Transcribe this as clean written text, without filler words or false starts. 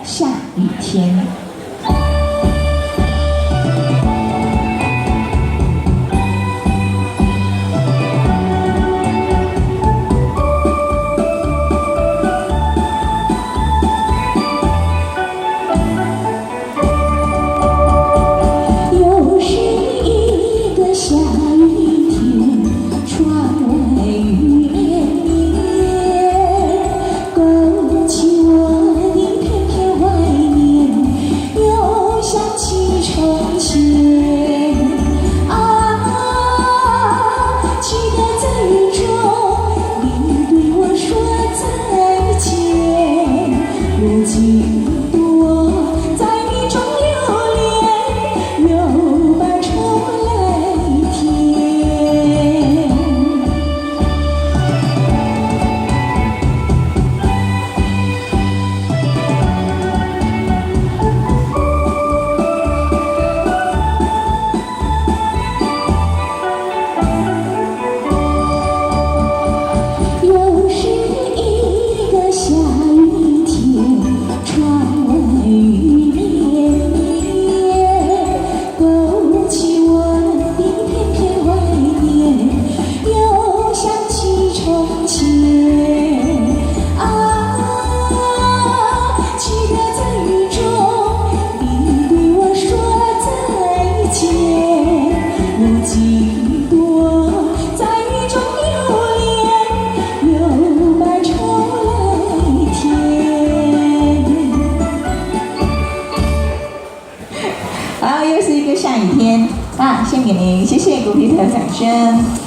下雨天。又是一个下雨天，窗外雨绵绵，勾起我的片片怀念，又想起从前。期待在雨中，你对我说再见。如今的我在雨中流连，又把愁来填。又是一个下雨天，窗外雨绵绵，勾起我的片片怀念，又想起从前。期待在雨中，你对我说再见。如今的我在雨中流连，又把愁来填。好，又是一个下雨天啊！献给您，谢谢鼓励的掌声。